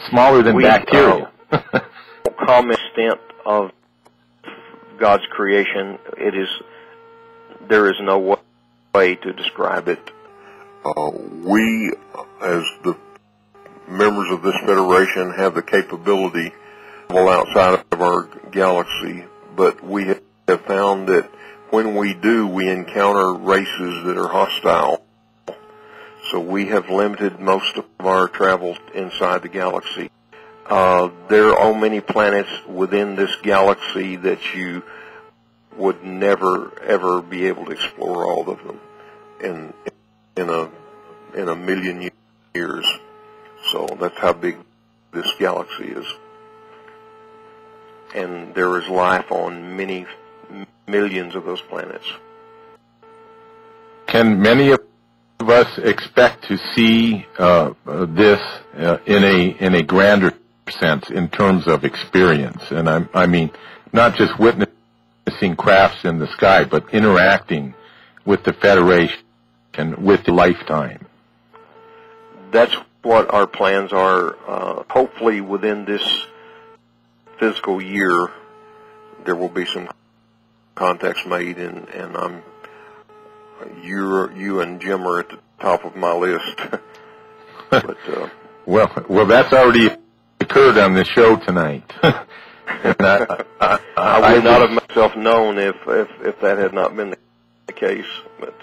smaller than bacteria. Common extent of God's creation, there is no way to describe it. We, as the members of this federation, have the capability to travel outside of our galaxy, but we have found that when we do, we encounter races that are hostile. So we have limited most of our travel inside the galaxy. There are many planets within this galaxy that you would never, ever be able to explore all of them in a million years. So that's how big this galaxy is. And there is life on many millions of those planets. Can many of us expect to see this in a grander sense in terms of experience? And I mean, not just witnessing crafts in the sky, but interacting with the Federation and with the lifetime. That's what our plans are. Hopefully within this physical year, there will be some contacts made, and you and Jim are at the top of my list. But well, that's already occurred on the show tonight. And I would not have made myself known if that had not been the case. But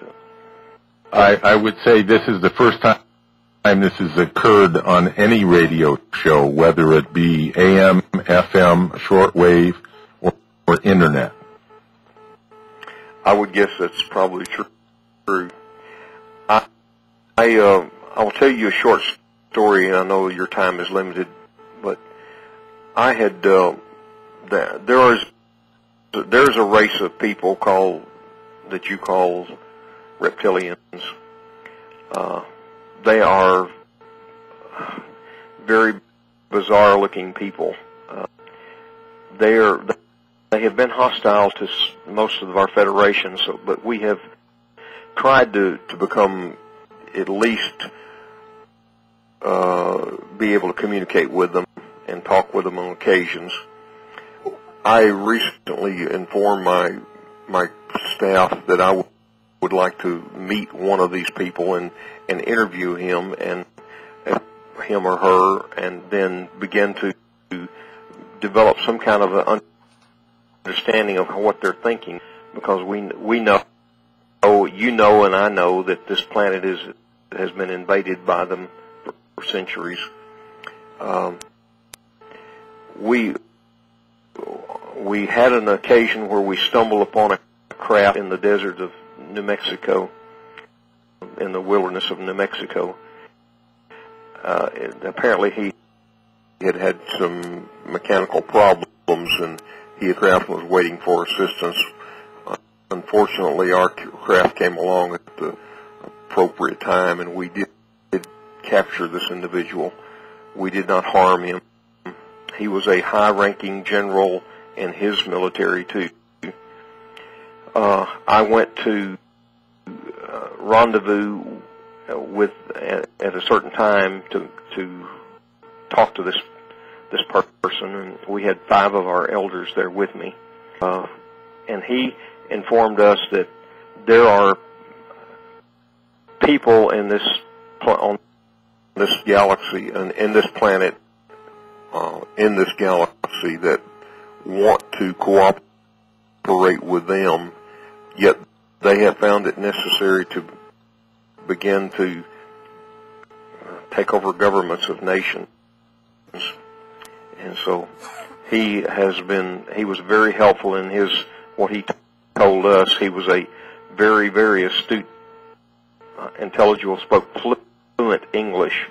I would say this is the first time this has occurred on any radio show, whether it be AM, FM, shortwave, or internet. I would guess that's probably true. I will tell you a short story, and I know your time is limited, but I had there's a race of people that you call reptilians. They are very bizarre-looking people. They have been hostile to most of our federation, but we have tried to become at least be able to communicate with them and talk with them on occasions. I recently informed my staff that I would like to meet one of these people and interview him or her, and then begin to develop some kind of an understanding of what they're thinking, because we know, you know, and I know that this planet has been invaded by them for centuries. We had an occasion where we stumbled upon a craft in the desert of New Mexico, in the wilderness of New Mexico. Apparently he had some mechanical problems, and the craft was waiting for assistance. Unfortunately, our craft came along at the appropriate time, and we did capture this individual. We did not harm him. He was a high-ranking general in his military, too. I went to rendezvous at a certain time to talk to this person, and we had 5 of our elders there with me. And he informed us that there are people on this galaxy and in this planet, in this galaxy, that want to cooperate with them, yet they have found it necessary to begin to take over governments of nations. And so he was very helpful in what he told us. He was a very, very astute, intelligible, spoke fluent English,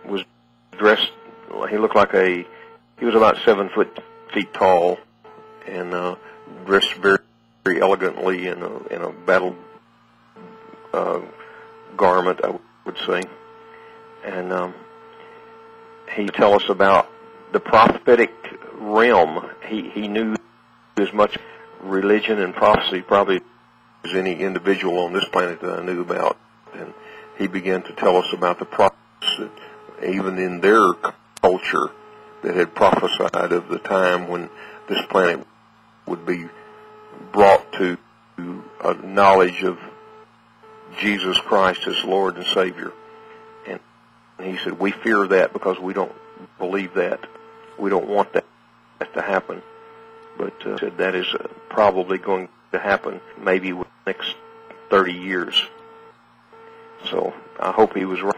was dressed, he looked like he was about 7 feet tall, and dressed very, very elegantly in a battle garment, I would say. And he tell us about the prophetic realm. He knew as much religion and prophecy probably as any individual on this planet that I knew about. And he began to tell us about the prophets that even in their culture that had prophesied of the time when this planet would be brought to a knowledge of Jesus Christ as Lord and Savior. And he said, we fear that because we don't believe that. We don't want that to happen. But said that is probably going to happen maybe within the next 30 years. So I hope he was right.